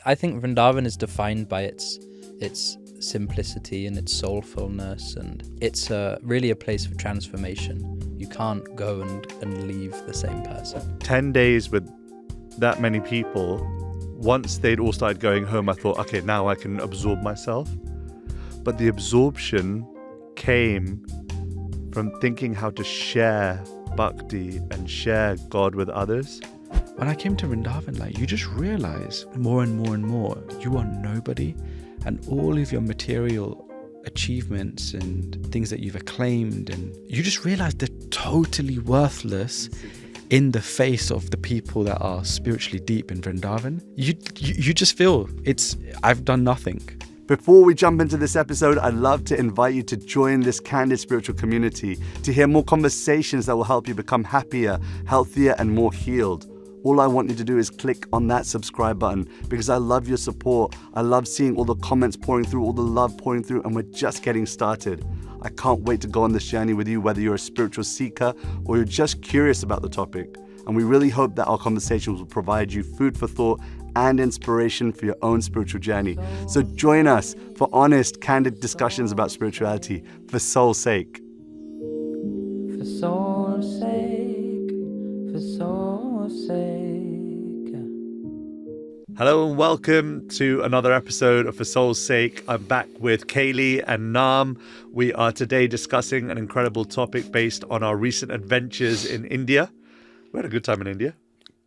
I think Vrindavan is defined by its simplicity and its soulfulness, and it's really a place for transformation. You can't go and leave the same person. 10 days with that many people, once they'd all started going home, I thought, okay, now I can absorb myself. But the absorption came from thinking how to share bhakti and share God with others. When I came to Vrindavan, like, you just realize more and more and more, you are nobody, and all of your material achievements and things that you've acclaimed, and you just realize they're totally worthless in the face of the people that are spiritually deep in Vrindavan. You just feel I've done nothing. Before we jump into this episode, I'd love to invite you to join this candid spiritual community to hear more conversations that will help you become happier, healthier, and more healed. All I want you to do is click on that subscribe button, because I love your support. I love seeing all the comments pouring through, all the love pouring through, and we're just getting started. I can't wait to go on this journey with you, whether you're a spiritual seeker or you're just curious about the topic. And we really hope that our conversations will provide you food for thought and inspiration for your own spiritual journey. So join us for honest, candid discussions about spirituality for soul's sake. For soul's sake, for soul's sake. Hello and welcome to another episode of For Soul's Sake. I'm back with Keli and Nāma. We are today discussing an incredible topic based on our recent adventures in India. We had a good time in India.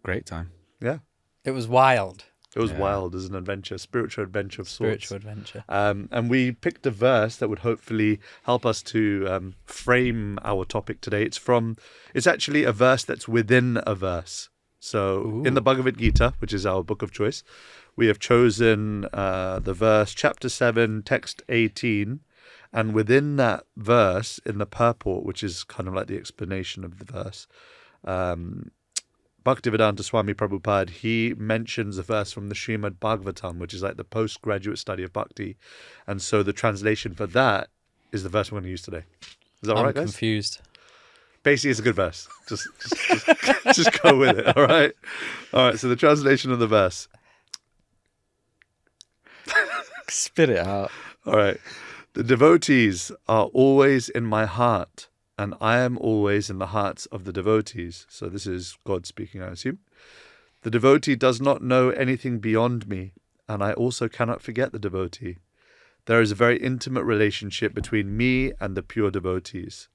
Great time. Yeah. It was wild. It was wild as an adventure, spiritual adventure of sorts. Spiritual adventure. And we picked a verse that would hopefully help us to frame our topic today. It's actually a verse that's within a verse. So in the Bhagavad Gita, which is our book of choice, we have chosen the verse, chapter 7, text 18. And within that verse, in the purport, which is kind of like the explanation of the verse, Bhaktivedanta Swami Prabhupada, he mentions a verse from the Srimad Bhagavatam, which is like the postgraduate study of bhakti. And so the translation for that is the verse we're going to use today. Is that all right, guys? I'm confused. Basically, it's a good verse. Just go with it, all right? All right, so the translation of the verse. Spit it out. All right. The devotees are always in my heart, and I am always in the hearts of the devotees. So this is God speaking, I assume. The devotee does not know anything beyond me, and I also cannot forget the devotee. There is a very intimate relationship between me and the pure devotees.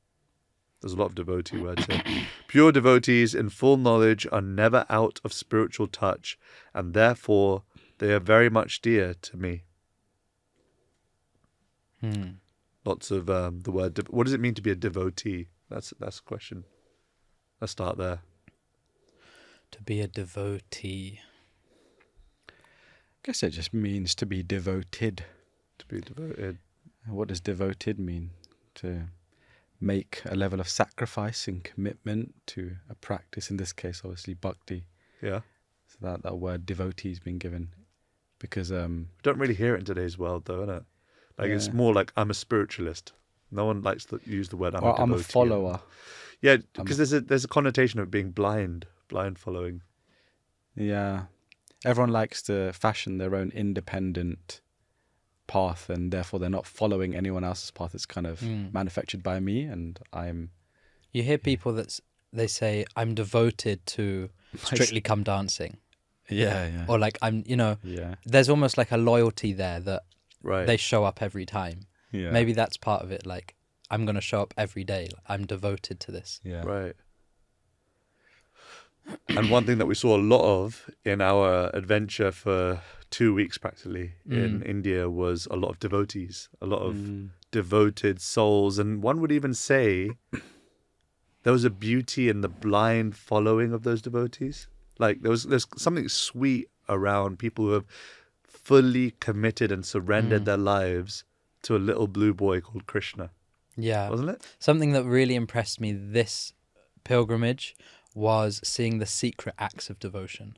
There's a lot of devotee words here. Pure devotees in full knowledge are never out of spiritual touch, and therefore they are very much dear to me. Lots of the word. What does it mean to be a devotee? That's a question. Let's start there. To be a devotee. I guess it just means to be devoted. To be devoted. What does devoted mean? To make a level of sacrifice and commitment to a practice, in this case obviously bhakti. Yeah. So that word devotee has been given because we don't really hear it in today's world though, innit? Like it's more like I'm a spiritualist. No one likes to use the word I'm a follower. Yeah, because there's a connotation of being blind following. Yeah. Everyone likes to fashion their own independent path, and therefore they're not following anyone else's path. It's kind of manufactured by me, and I'm... You hear people they say, I'm devoted to Strictly Come Dancing. Yeah. Or like, there's almost like a loyalty there that they show up every time. Yeah. Maybe that's part of it. Like, I'm going to show up every day. I'm devoted to this. Yeah. Right. And one thing that we saw a lot of in our adventure for 2 weeks practically in India was a lot of devotees, a lot of devoted souls. And one would even say there was a beauty in the blind following of those devotees. Like there's something sweet around people who have fully committed and surrendered their lives to a little blue boy called Krishna. Yeah. Wasn't it? Something that really impressed me this pilgrimage was seeing the secret acts of devotion.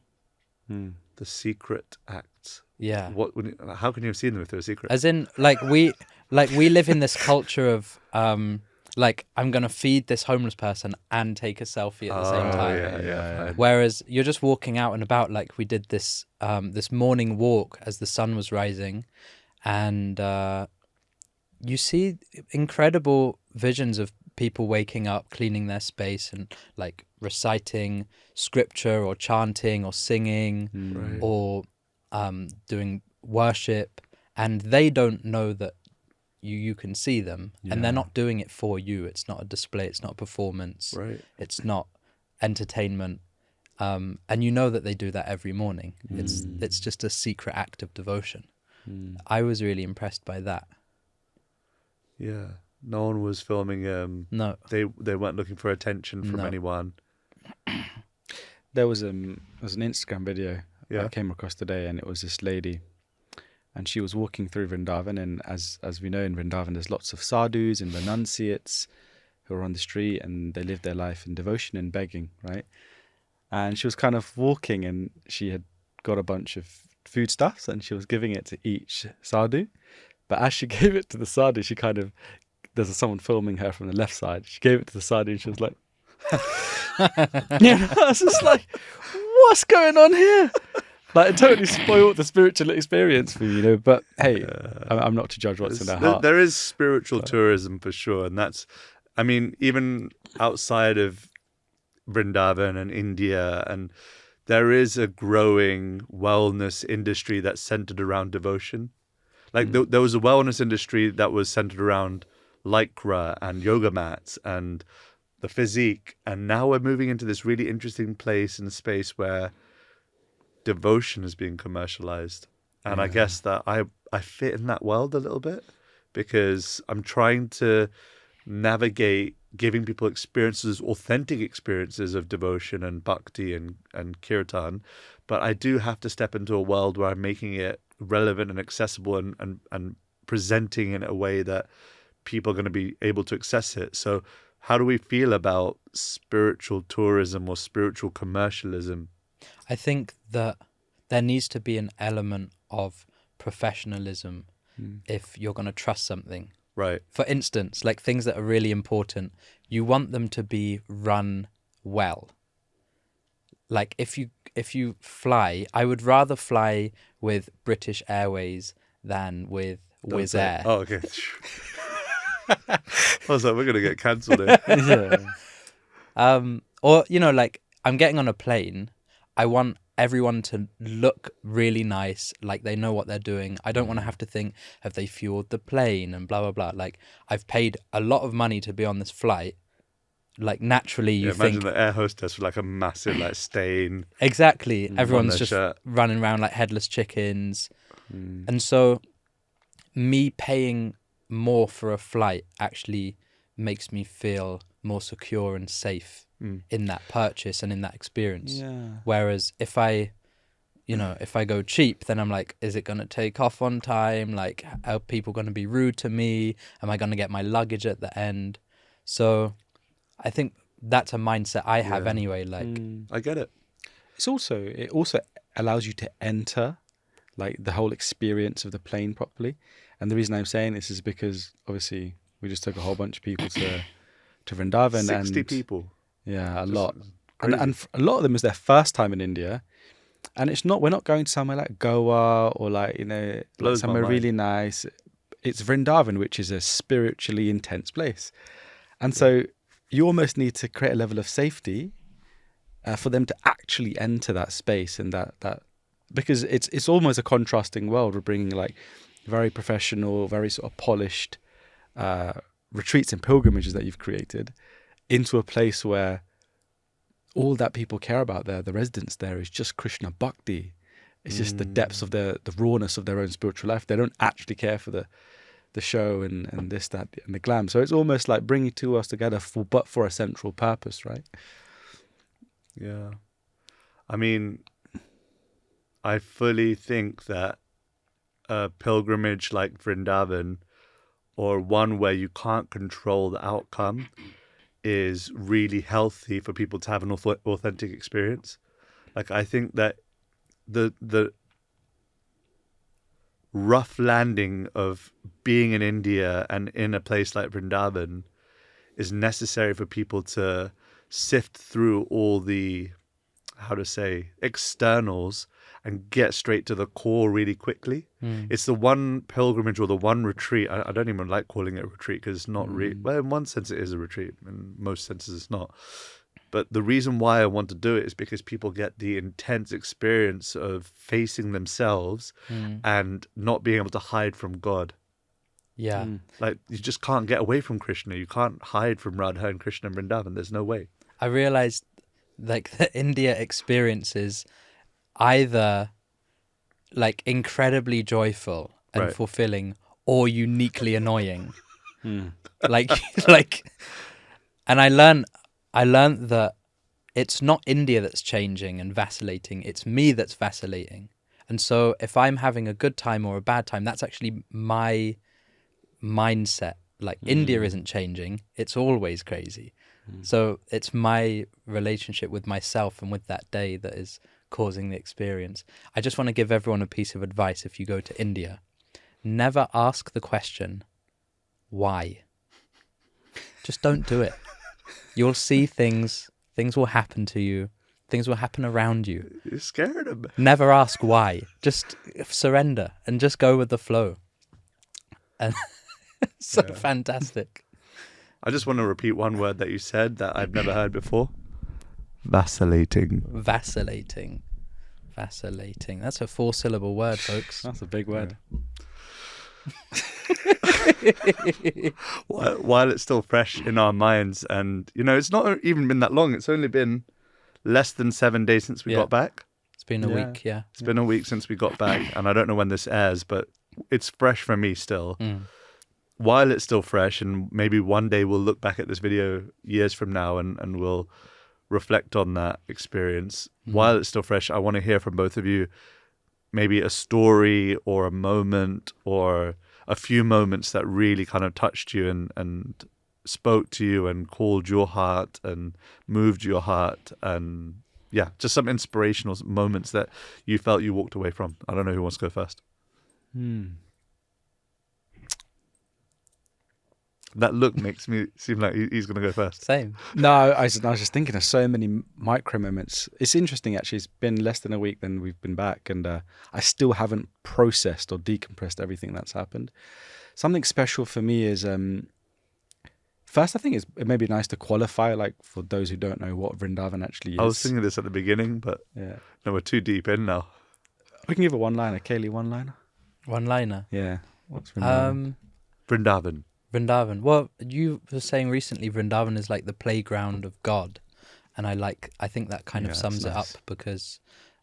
The secret acts. Yeah. How can you have seen them if they're secret? As in, we live in this culture of Like, I'm going to feed this homeless person and take a selfie at the same time. Yeah. Whereas you're just walking out and about, like we did this this morning walk as the sun was rising, and you see incredible visions of people waking up, cleaning their space, and like reciting scripture or chanting or singing Right. or doing worship, and they don't know that you can see them, and they're not doing it for you. It's not a display, it's not a performance, Right. it's not entertainment, and you know that they do that every morning. It's just a secret act of devotion. I was really impressed by that. Yeah. No one was filming. No. They weren't looking for attention from No. anyone. There was an Instagram video Yeah. I came across today, and it was this lady, and she was walking through Vrindavan, and as we know, in Vrindavan there's lots of sadhus and renunciates who are on the street, and they live their life in devotion and begging, right? And she was kind of walking, and she had got a bunch of foodstuffs, and she was giving it to each sadhu. But as she gave it to the sadhu, she kind of, there's someone filming her from the left side. She gave it to the sadhu, and she was like, I was just like, what's going on here? Like, it totally spoiled the spiritual experience for me, But hey, I'm not to judge what's in their heart. There is spiritual tourism for sure, and that's, I mean, even outside of Vrindavan and India, and there is a growing wellness industry that's centered around devotion. Like there was a wellness industry that was centered around lycra and yoga mats and the physique, and now we're moving into this really interesting place and space where devotion is being commercialized. And I guess that I fit in that world a little bit, because I'm trying to navigate giving people experiences, authentic experiences of devotion and bhakti and kirtan, but I do have to step into a world where I'm making it relevant and accessible and presenting in a way that people are going to be able to access it. So how do we feel about spiritual tourism or spiritual commercialism? I think that there needs to be an element of professionalism if you're going to trust something. Right. For instance, like things that are really important, you want them to be run well. Like if you fly, I would rather fly with British Airways than with Wizz Air. Oh, okay. I was like, we're going to get cancelled here. Or, like I'm getting on a plane, I want everyone to look really nice, like they know what they're doing. I don't want to have to think, have they fueled the plane and blah, blah, blah. Like, I've paid a lot of money to be on this flight. Like, naturally, you think... Imagine the air hostess with like a massive like stain. Exactly. Everyone's just shirt. running around like headless chickens. And so me paying more for a flight actually makes me feel more secure and safe in that purchase and in that experience. Yeah. Whereas if I go cheap, then I'm like, is it going to take off on time? Like, are people going to be rude to me? Am I going to get my luggage at the end? So I think that's a mindset I have anyway. Like, I get it. It also allows you to enter like the whole experience of the plane properly. And the reason I'm saying this is because obviously we just took a whole bunch of people to Vrindavan. 60 people. Yeah, a Just lot. crazy. And a lot of them is their first time in India. And we're not going to somewhere like Goa or like, like Blows my somewhere mind. really nice. It's Vrindavan, which is a spiritually intense place. And so you almost need to create a level of safety for them to actually enter that space, and that because it's almost a contrasting world. We're bringing like very professional, very sort of polished retreats and pilgrimages that you've created into a place where all that people care about there, the residents there, is just Krishna bhakti. It's just the depths of the rawness of their own spiritual life. They don't actually care for the show and this, that, and the glam. So it's almost like bringing two worlds together but for a central purpose, right? Yeah. I mean, I fully think that a pilgrimage like Vrindavan, or one where you can't control the outcome, is really healthy for people to have an authentic experience. Like, I think that the rough landing of being in India and in a place like Vrindavan is necessary for people to sift through all the, how to say, externals and get straight to the core really quickly. It's the one pilgrimage or the one retreat. I don't even like calling it a retreat because it's not really, well, in one sense it is a retreat. In most senses it's not. But the reason why I want to do it is because people get the intense experience of facing themselves and not being able to hide from God. Yeah. Like, you just can't get away from Krishna. You can't hide from Radha and Krishna and Vrindavan. There's no way. I realized like the India experience is either like incredibly joyful and Right. fulfilling or uniquely annoying. Like, like, and I learned that it's not India that's changing and vacillating. It's me that's vacillating. And so if I'm having a good time or a bad time, that's actually my mindset. Like India isn't changing. It's always crazy. So it's my relationship with myself and with that day that is causing the experience. I just want to give everyone a piece of advice if you go to India. Never ask the question, why? Just don't do it. You'll see things will happen to you, things will happen around you. You're scared of me. Never ask why. Just surrender and just go with the flow. And so fantastic. I just want to repeat one word that you said that I've never heard before. Vacillating. Vacillating. Vacillating. That's a 4-syllable word, folks. That's a big word. While it's still fresh in our minds, and it's not even been that long. It's only been less than 7 days since we got back. It's been a week, yeah. It's been a week since we got back, and I don't know when this airs, but it's fresh for me still. While it's still fresh, and maybe one day we'll look back at this video years from now and we'll reflect on that experience. While it's still fresh, I want to hear from both of you maybe a story or a moment or a few moments that really kind of touched you and spoke to you and called your heart and moved your heart, and just some inspirational moments that you felt you walked away from. I don't know who wants to go first. That look makes me seem like he's going to go first. Same. No, I was just thinking of so many micro moments. It's interesting, actually. It's been less than a week than we've been back, and I still haven't processed or decompressed everything that's happened. Something special for me is, first, I think it may be nice to qualify, like, for those who don't know what Vrindavan actually is. I was thinking this at the beginning, but no, we're too deep in now. We can give a one-liner. Keli, one-liner? One-liner? Yeah. What's Vrindavan? Vrindavan. Well, you were saying recently Vrindavan is like the playground of God. And I think that kind of sums it up, because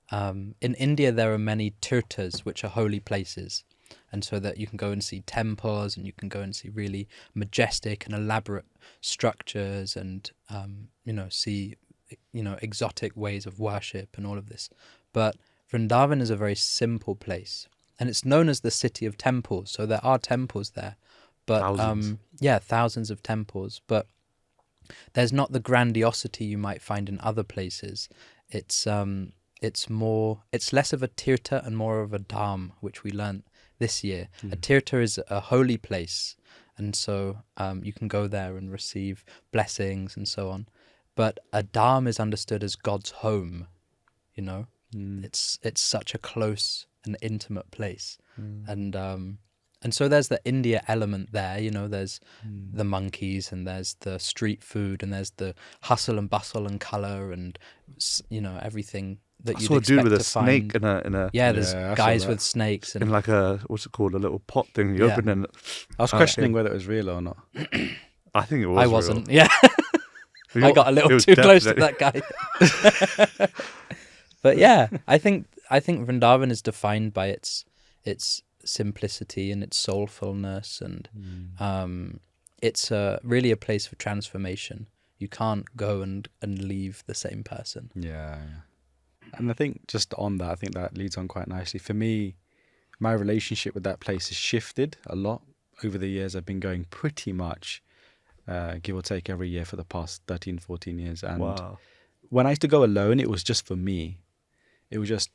in India there are many tirthas, which are holy places. And so that you can go and see temples, and you can go and see really majestic and elaborate structures, and, see, exotic ways of worship and all of this. But Vrindavan is a very simple place. And it's known as the city of temples. So there are temples there. But thousands. Thousands of temples. But there's not the grandiosity you might find in other places. It's less of a tirtha and more of a dham, which we learnt this year. A tirtha is a holy place, and so you can go there and receive blessings and so on. But a dham is understood as God's home. It's such a close and intimate place, and so there's the India element there. There's the monkeys, and there's the street food, and there's the hustle and bustle and color, and everything that you'd expect to find. I saw a dude with a snake in a there's guys with snakes and in like a, what's it called, a little pot thing you open, and I was questioning whether it was real or not. I think it was. I wasn't. Real. I got a little too close to that guy. But I think Vrindavan is defined by its simplicity and its soulfulness, and it's really a place for transformation. You can't go and leave the same person. Yeah. And I think just on that, I think that leads on quite nicely. For me, my relationship with that place has shifted a lot over the years. I've been going pretty much, give or take, every year for the past 13, 14 years. And when I used to go alone, it was just for me. It was just,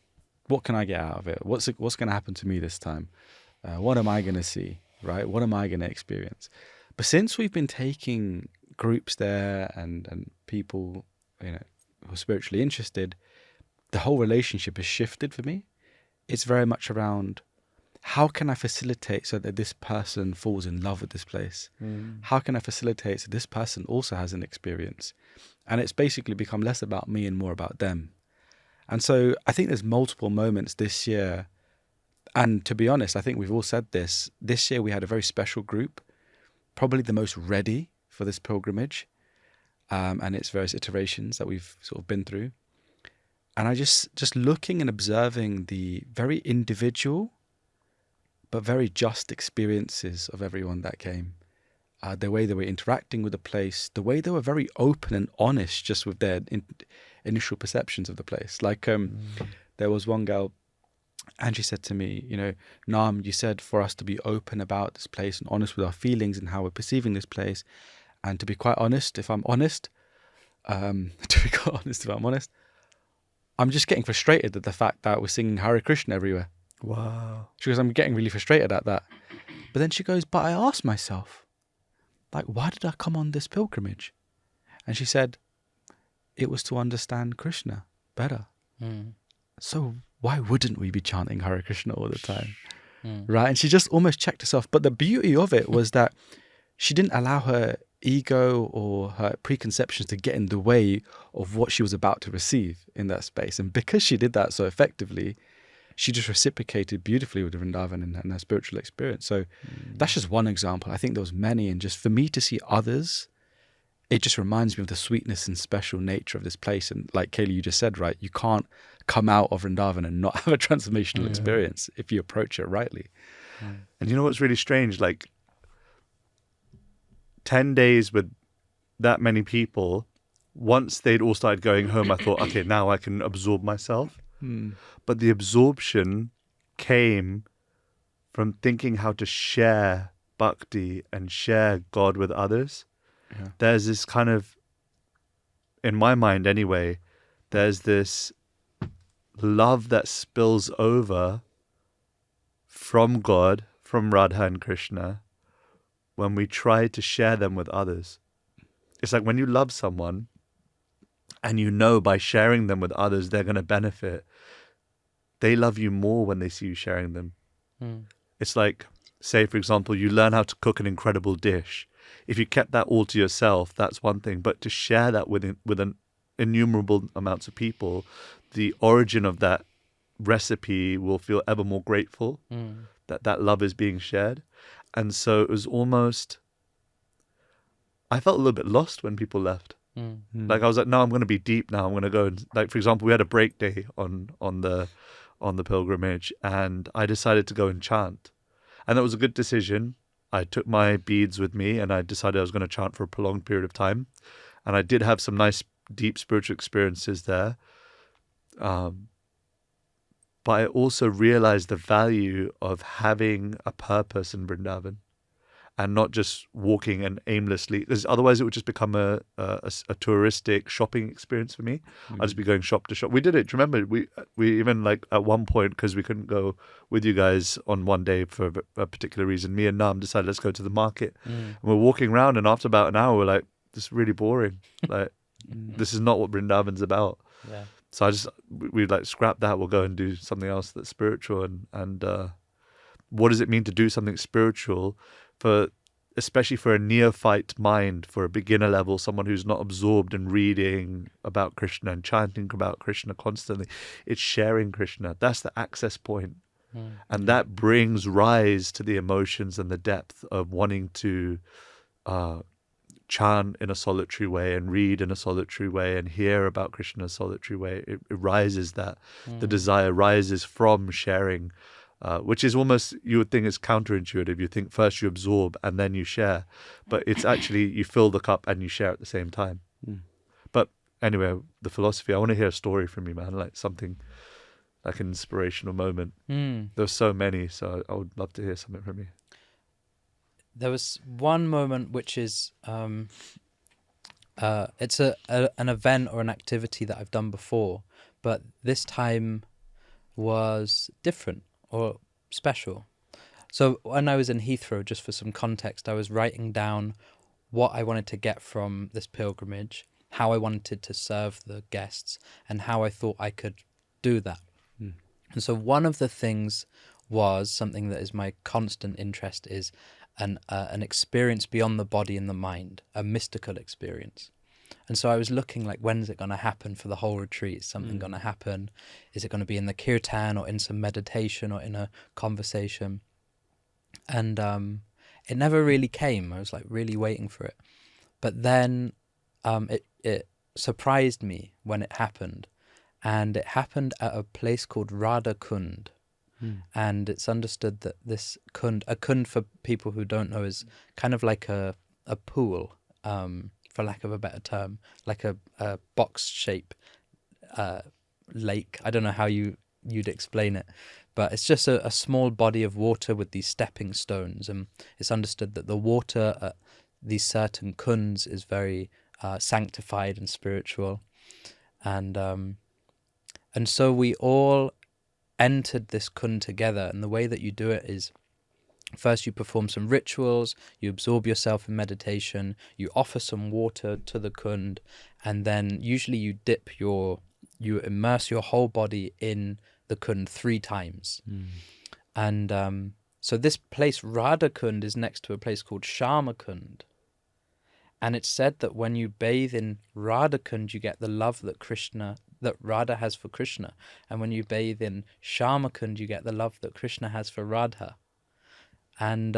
what can I get out of it? What's going to happen to me this time? What am I going to see, right? What am I going to experience? But since we've been taking groups there and people, who are spiritually interested, the whole relationship has shifted for me. It's very much around, how can I facilitate so that this person falls in love with this place? How can I facilitate so this person also has an experience? And it's basically become less about me and more about them. And so I think there's multiple moments this year. And to be honest, I think we've all said this. This year we had a very special group, probably the most ready for this pilgrimage and its various iterations that we've sort of been through. And I just looking and observing the very individual but very just experiences of everyone that came. The way they were interacting with the place, the way they were very open and honest just with their initial perceptions of the place. Like there was one girl, and she said to me, Naam, you said for us to be open about this place and honest with our feelings and how we're perceiving this place. And to be quite honest, if I'm honest, I'm just getting frustrated at the fact that we're singing Hare Krishna everywhere. Wow. She goes, I'm getting really frustrated at that. But then she goes, but I asked myself, like, why did I come on this pilgrimage? And she said, it was to understand Krishna better. So why wouldn't we be chanting Hare Krishna all the time? Right? And she just almost checked herself. But the beauty of it was that she didn't allow her ego or her preconceptions to get in the way of what she was about to receive in that space. And because she did that so effectively, she just reciprocated beautifully with Vrindavan and her spiritual experience. So that's just one example. I think there was many. And just for me to see others, it just reminds me of the sweetness and special nature of this place. And like Keli, you just said, right, you can't come out of Vrindavan and not have a transformational experience if you approach it rightly. And you know what's really strange? Like 10 days with that many people, once they'd all started going home, I thought, okay, now I can absorb myself. But the absorption came from thinking how to share bhakti and share God with others. There's this kind of, in my mind anyway, there's this love that spills over from God, from Radha and Krishna, when we try to share them with others. It's like when you love someone and you know by sharing them with others they're going to benefit, they love you more when they see you sharing them. It's like, say, for example, you learn how to cook an incredible dish. If you kept that all to yourself, that's one thing. But to share that with an innumerable amounts of people, the origin of that recipe will feel ever more grateful that love is being shared. And so it was almost, I felt a little bit lost when people left. Like I was like, no, I'm going to be deep now. I'm going to go and, like, for example, we had a break day on the pilgrimage, and I decided to go and chant. And that was a good decision. I took my beads with me and I decided I was going to chant for a prolonged period of time. And I did have some nice, deep spiritual experiences there. But I also realized the value of having a purpose in Vrindavan and not just walking and aimlessly, because otherwise it would just become a touristic shopping experience for me. I'd just be going shop to shop. We did it. Do you remember? We even, like, at one point, because we couldn't go with you guys on one day for a particular reason, me and Naam decided, let's go to the market. And we're walking around, and after about an hour, we're like, this is really boring. Like, this is not what Vrindavan's about. Yeah. So we like scrap that. We'll go and do something else that's spiritual. And what does it mean to do something spiritual especially for a neophyte mind, for a beginner level, someone who's not absorbed in reading about Krishna and chanting about Krishna constantly? It's sharing Krishna. That's the access point. And that brings rise to the emotions and the depth of wanting to chant in a solitary way and read in a solitary way and hear about Krishna in a solitary way. It rises that. The desire rises from sharing, which is almost, you would think, is counterintuitive. You think first you absorb and then you share. But it's actually, you fill the cup and you share at the same time. But anyway, the philosophy, I want to hear a story from you, man, like something, like an inspirational moment. There's so many, so I would love to hear something from you. There was one moment which is, it's an event or an activity that I've done before, but this time was different or special. So when I was in Heathrow, just for some context, I was writing down what I wanted to get from this pilgrimage, how I wanted to serve the guests, and how I thought I could do that. And so one of the things was something that is my constant interest, is an experience beyond the body and the mind, a mystical experience. And so I was looking like, when's it going to happen for the whole retreat? Is something going to happen? Is it going to be in the kirtan or in some meditation or in a conversation? And it never really came. I was like really waiting for it. But then it surprised me when it happened. And it happened at a place called Radha Kund. And it's understood that this kund, a kund for people who don't know, is kind of like a pool, for lack of a better term, like a box shape lake. I don't know how you'd explain it, but it's just a small body of water with these stepping stones. And it's understood that the water at these certain kunds is very sanctified and spiritual. And so we all entered this kund together, and the way that you do it is, first you perform some rituals, you absorb yourself in meditation, you offer some water to the kund, and then usually you immerse your whole body in the kund 3 times. And so this place, Radha Kund, is next to a place called Shama Kund. And it's said that when you bathe in Radha Kund, you get the love that Radha has for Krishna. And when you bathe in Shama Kund, you get the love that Krishna has for Radha. And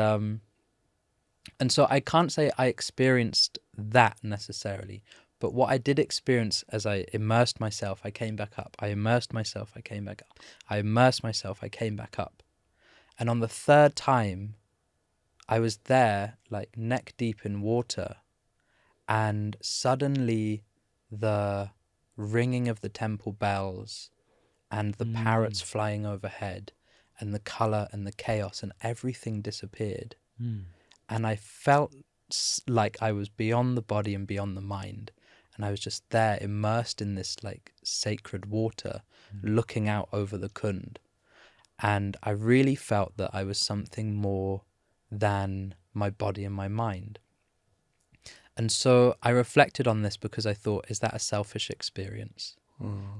so I can't say I experienced that necessarily, but what I did experience as I immersed myself, I came back up. I immersed myself, I came back up. I immersed myself, I came back up. And on the 3rd time, I was there, like neck deep in water, and suddenly the ringing of the temple bells and the parrots flying overhead and the color and the chaos and everything disappeared. And I felt like I was beyond the body and beyond the mind, and I was just there immersed in this like sacred water, looking out over the kund. And I really felt that I was something more than my body and my mind. And so I reflected on this because I thought, is that a selfish experience?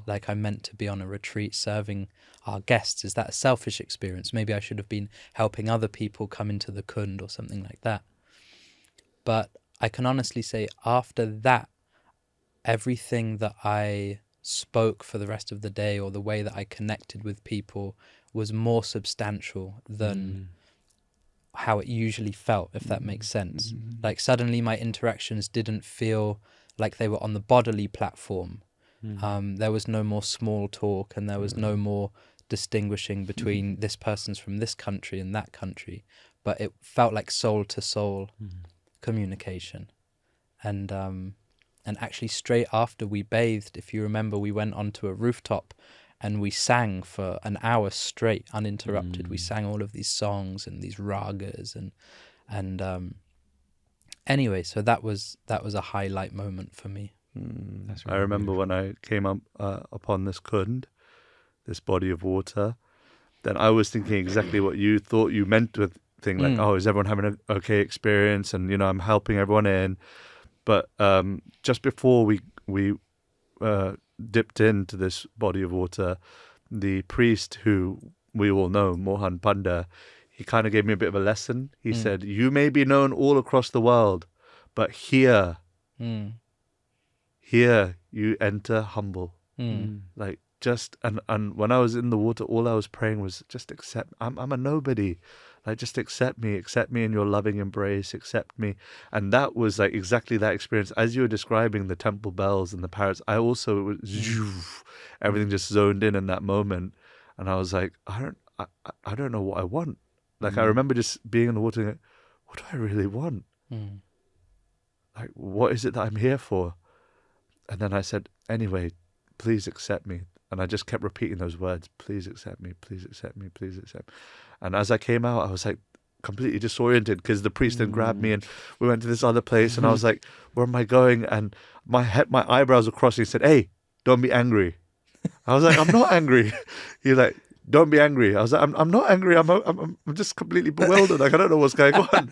Like I'm meant to be on a retreat serving our guests. Is that a selfish experience? Maybe I should have been helping other people come into the kund or something like that. But I can honestly say after that, everything that I spoke for the rest of the day, or the way that I connected with people, was more substantial than how it usually felt, if that makes sense. Like suddenly my interactions didn't feel like they were on the bodily platform. There was no more small talk, and there was no more distinguishing between this person's from this country and that country, but it felt like soul to soul communication. And actually straight after we bathed, if you remember, we went onto a rooftop and we sang for an hour straight, uninterrupted. We sang all of these songs and these ragas, and anyway, so that was a highlight moment for me. That's I really remember beautiful. when I came up upon this kund, this body of water, then I was thinking exactly what you thought you meant with thing, like, oh, is everyone having an okay experience? And, I'm helping everyone in. But just before we dipped into this body of water, the priest, who we all know, Mohan Panda, he kind of gave me a bit of a lesson. He said, you may be known all across the world, but here you enter humble. Like just, and when I was in the water, all I was praying was just accept, I'm a nobody. Like, just accept me in your loving embrace, accept me. And that was like exactly that experience. As you were describing the temple bells and the parrots, I also, everything just zoned in that moment. And I was like, I don't know what I want. Like, I remember just being in the water and going, what do I really want? Like, what is it that I'm here for? And then I said, anyway, please accept me. And I just kept repeating those words, please accept me, please accept me, please accept me. And as I came out, I was like completely disoriented, because the priest then grabbed me and we went to this other place, and I was like, where am I going? And my eyebrows were crossing. He said, hey, don't be angry. I was like, I'm not angry. He's like, don't be angry. I was like, I'm not angry. I'm just completely bewildered. Like, I don't know what's going on.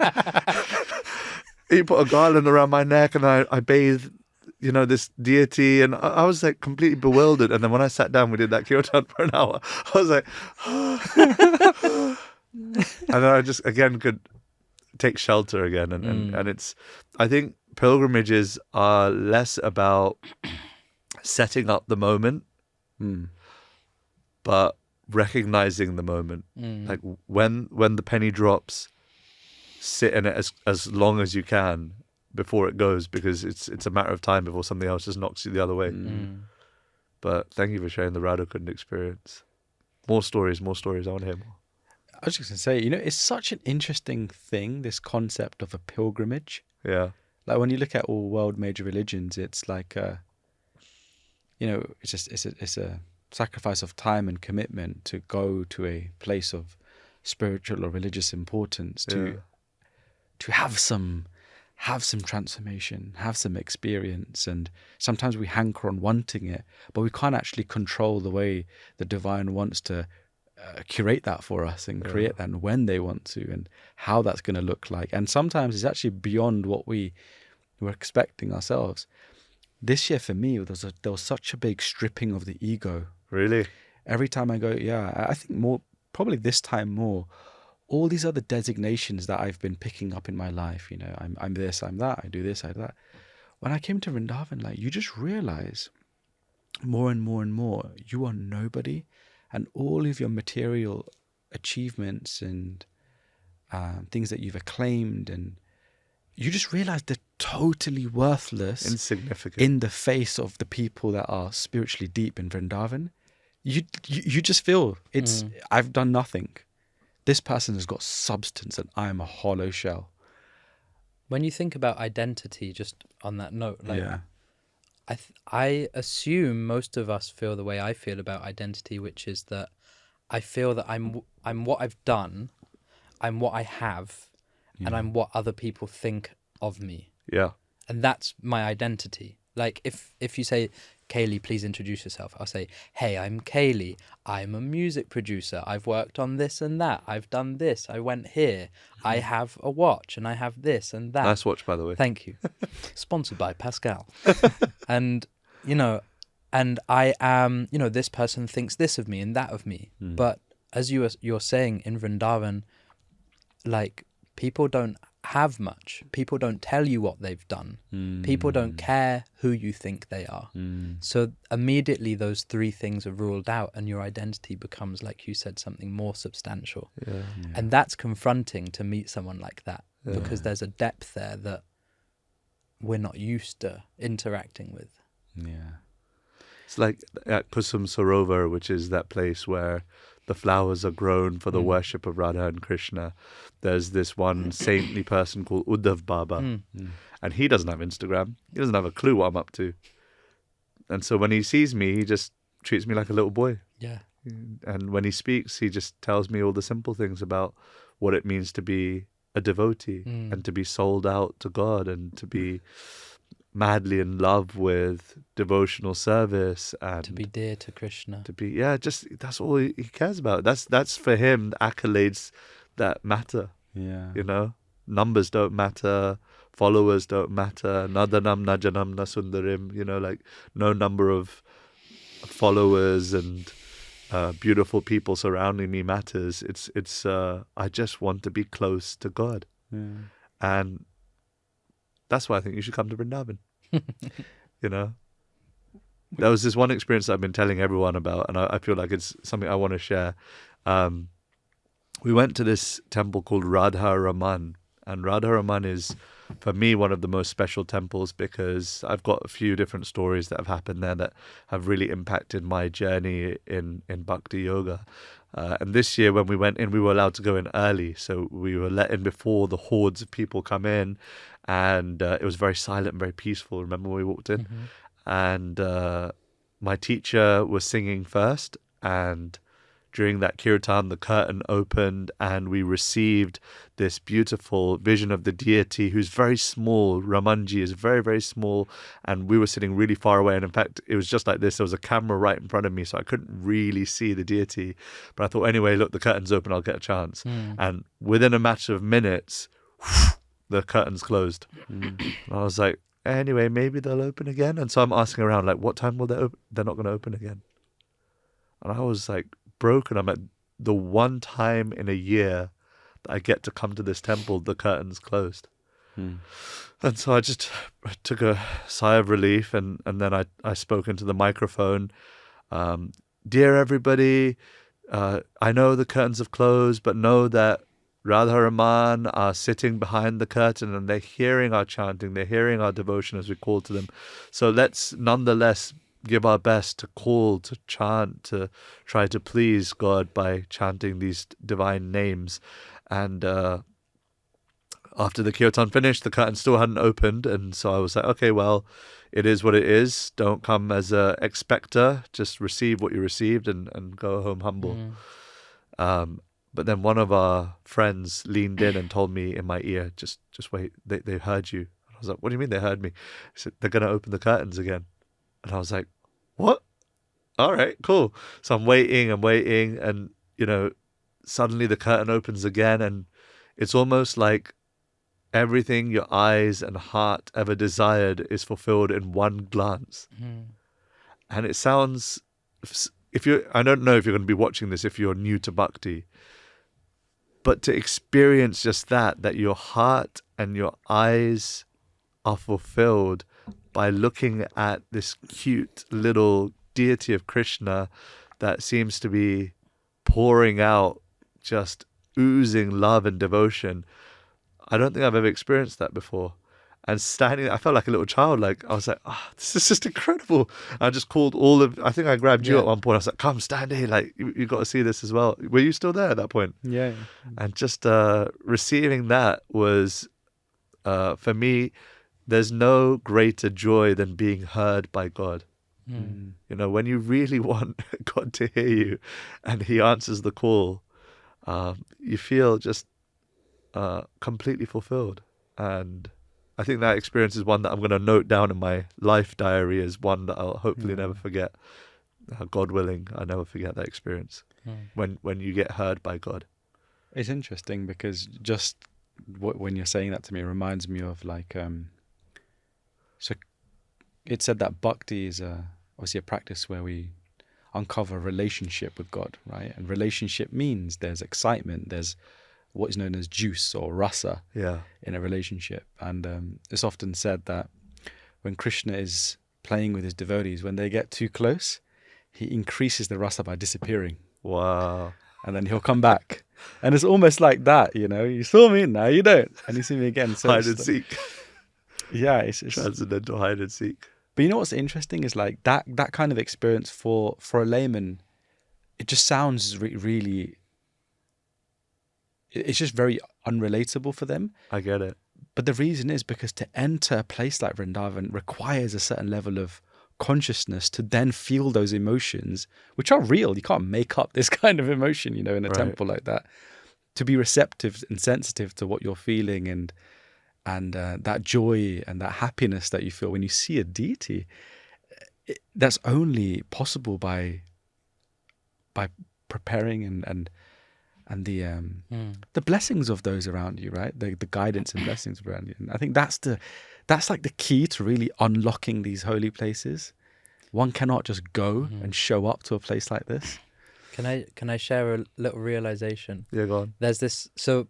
he put a garland around my neck, and I bathed, this deity, and I was like completely bewildered. And then when I sat down, we did that kirtan for an hour. I was like, and then I just again could take shelter again, and it's, I think pilgrimages are less about setting up the moment, but recognizing the moment. Like when the penny drops, sit in it as long as you can before it goes, because it's a matter of time before something else just knocks you the other way. But thank you for sharing the Radhika experience. More stories. I want to hear more. I was just going to say, it's such an interesting thing, this concept of a pilgrimage. Yeah. Like when you look at all world major religions, it's like, it's a sacrifice of time and commitment to go to a place of spiritual or religious importance, to have some transformation, have some experience. And sometimes we hanker on wanting it, but we can't actually control the way the divine wants to curate that for us and create that, and when they want to, and how that's going to look like. And sometimes it's actually beyond what we were expecting ourselves. This year for me, there was such a big stripping of the ego. Really? Every time I go, I think more, probably this time more, all these other designations that I've been picking up in my life, I'm this, I'm that, I do this, I do that. When I came to Vrindavan, like, you just realize more and more and more, you are nobody, and all of your material achievements and things that you've acclaimed, and you just realize they're totally worthless, insignificant, in the face of the people that are spiritually deep in Vrindavan. You just feel it's, I've done nothing. This person has got substance and I'm a hollow shell. When you think about identity, just on that note, I assume most of us feel the way I feel about identity, which is that I feel that I'm what I've done, I'm what I have, and I'm what other people think of me. Yeah. And that's my identity. Like if you say, Keli, please introduce yourself, I'll say, hey, I'm Keli. I'm a music producer. I've worked on this and that. I've done this. I went here. I have a watch and I have this and that. Nice watch, by the way. Thank you. Sponsored by Pascal. And, and I am, this person thinks this of me and that of me. But as you're saying, in Vrindavan, like, people don't have much. People don't tell you what they've done. People don't care who you think they are. So immediately those three things are ruled out, and your identity becomes, like you said, something more substantial. And that's confronting to meet someone like that, because there's a depth there that we're not used to interacting with. It's like at Kusum Sarovar, which is that place where the flowers are grown for the worship of Radha and Krishna. There's this one saintly person called Uddhav Baba, and he doesn't have Instagram. He doesn't have a clue what I'm up to. And so when he sees me, he just treats me like a little boy. Yeah. And when he speaks, he just tells me all the simple things about what it means to be a devotee and to be sold out to God and to be madly in love with devotional service and to be dear to Krishna. To be, just that's all he cares about. That's for him the accolades that matter. Numbers don't matter, followers don't matter. Nadanam najanam nasundarim. Like, no number of followers and beautiful people surrounding me matters. It's I just want to be close to God, and that's why I think you should come to Vrindavan. There was this one experience that I've been telling everyone about, and I feel like it's something I want to share. We went to this temple called Radha Raman, and Radha Raman is, for me, one of the most special temples, because I've got a few different stories that have happened there that have really impacted my journey in Bhakti Yoga. And this year when we went in, we were allowed to go in early, so we were let in before the hordes of people come in, and it was very silent and very peaceful. Remember when we walked in? And my teacher was singing first, and during that kirtan, the curtain opened and we received this beautiful vision of the deity, who's very small. Ramanji is very, very small, and we were sitting really far away. And in fact, it was just like this. There was a camera right in front of me, so I couldn't really see the deity. But I thought, anyway, look, the curtain's open, I'll get a chance. And within a matter of minutes, the curtains closed. And I was like, anyway, maybe they'll open again. And so I'm asking around, like, what time will they open? They're not going to open again. And I was like broken. I'm at the one time in a year that I get to come to this temple, the curtains closed. And so I just took a sigh of relief, and then I spoke into the microphone. Dear everybody, I know the curtains have closed, but know that Radha Raman are sitting behind the curtain and they're hearing our chanting, they're hearing our devotion as we call to them. So let's nonetheless give our best to call, to chant, to try to please God by chanting these divine names. And after the kirtan finished, the curtain still hadn't opened, and so I was like, okay, well, it is what it is. Don't come as a expector. Just receive what you received and go home humble. But then one of our friends leaned in and told me in my ear, just wait, they heard you. And I was like, what do you mean they heard me? He said, they're going to open the curtains again. And I was like, what? All right, cool. So I'm waiting, and, suddenly the curtain opens again, and it's almost like everything your eyes and heart ever desired is fulfilled in one glance. And it sounds, I don't know if you're going to be watching this if you're new to bhakti, but to experience just that your heart and your eyes are fulfilled by looking at this cute little deity of Krishna that seems to be pouring out, just oozing love and devotion. I don't think I've ever experienced that before. And standing there, I felt like a little child. I was like, this is just incredible. I just called I think I grabbed you at one point. I was like, come, stand here. You got to see this as well. Were you still there at that point? Yeah. And just receiving that was, for me, there's no greater joy than being heard by God. When you really want God to hear you and he answers the call, you feel just completely fulfilled. And I think that experience is one that I'm going to note down in my life diary as one that I'll hopefully never forget. God willing, I never forget that experience when you get heard by God. It's interesting because just when you're saying that to me, it reminds me of so it said that bhakti is obviously a practice where we uncover a relationship with God, right? And relationship means there's excitement, there's what is known as juice or rasa in a relationship. And it's often said that when Krishna is playing with his devotees, when they get too close, he increases the rasa by disappearing. Wow. And then he'll come back. And it's almost like that, you saw me, now you don't. And you see me again. So hide and seek. Yeah. It's transcendental hide and seek. But you know what's interesting is that kind of experience for a layman, it just sounds really, it's just very unrelatable for them. I get it. But the reason is because to enter a place like Vrindavan requires a certain level of consciousness to then feel those emotions, which are real. You can't make up this kind of emotion, in a temple like that. To be receptive and sensitive to what you're feeling and that joy and that happiness that you feel when you see a deity, that's only possible by preparing and the blessings of those around you, right? The guidance and blessings around you. And I think that's like the key to really unlocking these holy places. One cannot just go and show up to a place like this. Can I share a little realization? Yeah, go on. There's this. So,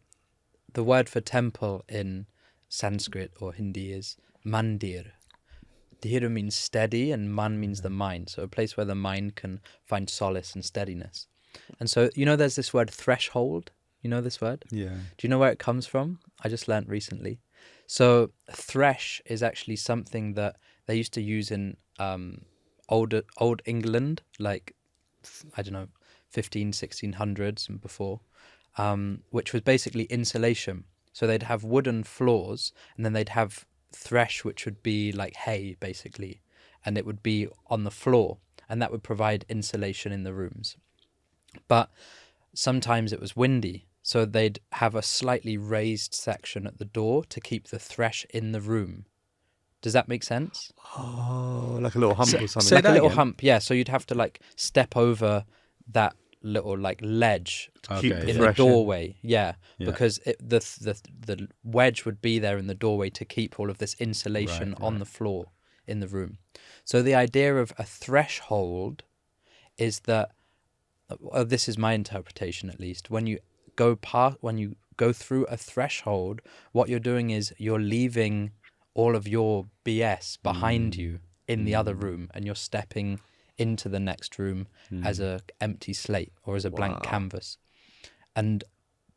the word for temple in Sanskrit or Hindi is mandir. Dhira means steady and man means the mind. So a place where the mind can find solace and steadiness. And so, there's this word threshold. You know this word? Yeah. Do you know where it comes from? I just learnt recently. So thresh is actually something that they used to use in old England, like, 1600s and before, which was basically insulation. So they'd have wooden floors and then they'd have thresh, which would be like hay, basically. And it would be on the floor and that would provide insulation in the rooms. But sometimes it was windy. So they'd have a slightly raised section at the door to keep the thresh in the room. Does that make sense? Oh, like a little hump or something. Like a little hump, yeah. So you'd have to step over that little like ledge Keep Okay. in fresh the in. doorway. Yeah, Yeah. because the wedge would be there in the doorway to keep all of this insulation Right, on right. the floor in the room. So the idea of a threshold is that, this is my interpretation at least, when you go through a threshold, what you're doing is you're leaving all of your BS behind you in the other room, and you're stepping into the next room as a empty slate or as a blank canvas. And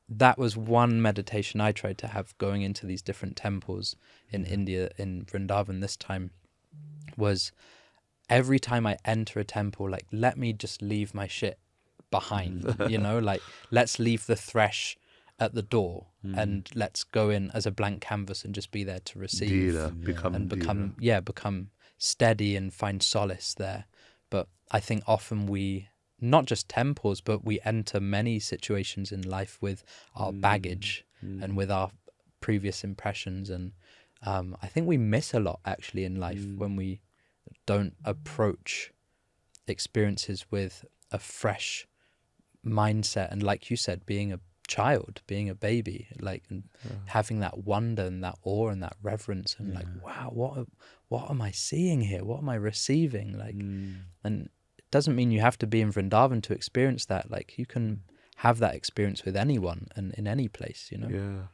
that was one meditation I tried to have going into these different temples in India, in Vrindavan this time, was every time I enter a temple, like, let me just leave my shit behind, you know, like, let's leave the thresh at the door and let's go in as a blank canvas and just be there to receive become steady and find solace there. But I think often we, not just temples, but we enter many situations in life with our baggage and with our previous impressions. And I think we miss a lot actually in life when we don't approach experiences with a fresh mindset. And like you said, being a child, being a baby, like, and having that wonder and that awe and that reverence and like, wow, what am I seeing here? What am I receiving? Like, and it doesn't mean you have to be in Vrindavan to experience that. Like, you can have that experience with anyone and in any place, you know? Yeah.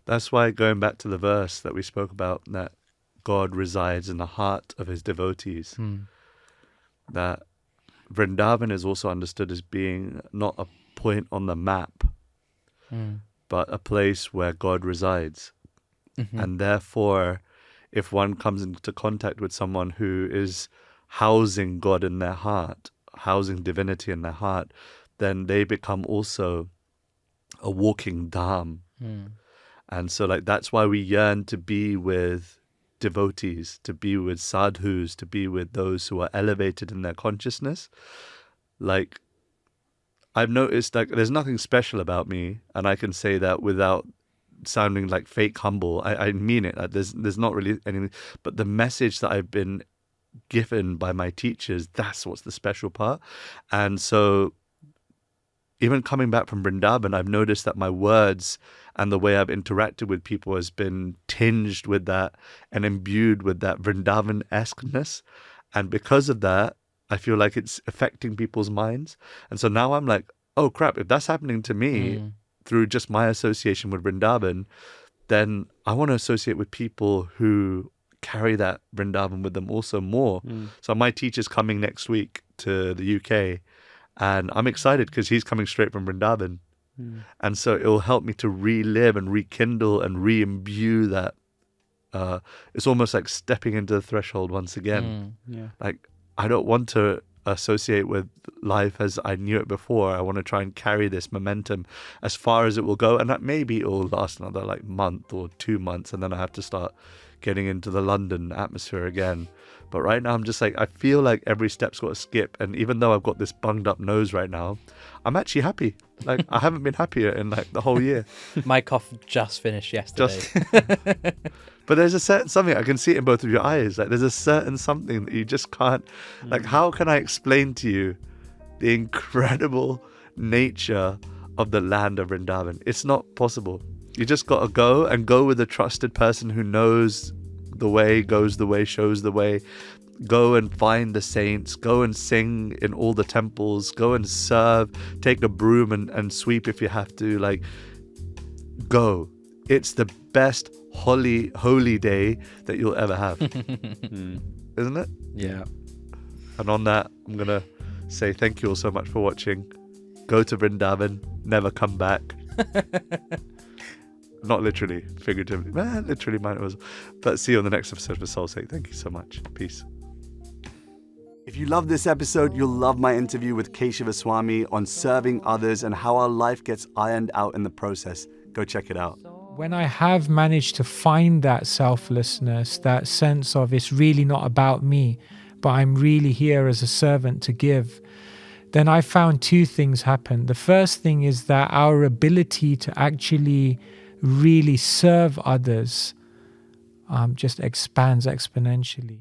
That's why, going back to the verse that we spoke about, that God resides in the heart of his devotees, that Vrindavan is also understood as being not a point on the map, but a place where God resides. And therefore, if one comes into contact with someone who is housing God in their heart, housing divinity in their heart, then they become also a walking dham. And so, like, that's why we yearn to be with devotees, to be with sadhus, to be with those who are elevated in their consciousness. Like, I've noticed, like, there's nothing special about me, and I can say that without sounding like fake humble. I mean it. There's not really anything, but the message that I've been given by my teachers, that's what's the special part. And so, even coming back from Vrindavan, I've noticed that my words and the way I've interacted with people has been tinged with that and imbued with that Vrindavan-esqueness. And because of that, I feel like it's affecting people's minds. And so now I'm like, oh crap, if that's happening to me through just my association with Vrindavan, then I want to associate with people who carry that Vrindavan with them also more. So my teacher's coming next week to the UK, and I'm excited because he's coming straight from Vrindavan. And so it will help me to relive and rekindle and re-imbue that. It's almost like stepping into the threshold once again. Like, I don't want to associate with life as I knew it before. I want to try and carry this momentum as far as it will go. And that maybe it will last another like month or 2 months. And then I have to start getting into the London atmosphere again. But right now I'm just like, I feel like every step's got to skip. And even though I've got this bunged up nose right now, I'm actually happy. Like, I haven't been happier in like the whole year. My cough just finished yesterday. But there's a certain something, I can see it in both of your eyes. Like, there's a certain something that you just can't, like, how can I explain to you the incredible nature of the land of Vrindavan? It's not possible. You just got to go and go with a trusted person who knows the way, goes the way, shows the way. Go and find the saints, go and sing in all the temples, go and serve, take a broom and sweep if you have to. Like, go. It's the best holy day that you'll ever have. Isn't it? Yeah. And on that, I'm going to say thank you all so much for watching. Go to Vrindavan, never come back. Not literally, figuratively. Literally, mine was. But see you on the next episode for Soul's Sake. Thank you so much. Peace. If you love this episode, you'll love my interview with Kesava Swami on serving others and how our life gets ironed out in the process. Go check it out. When I have managed to find that selflessness, that sense of it's really not about me, but I'm really here as a servant to give, then I found two things happen. The first thing is that our ability to actually really serve others just expands exponentially.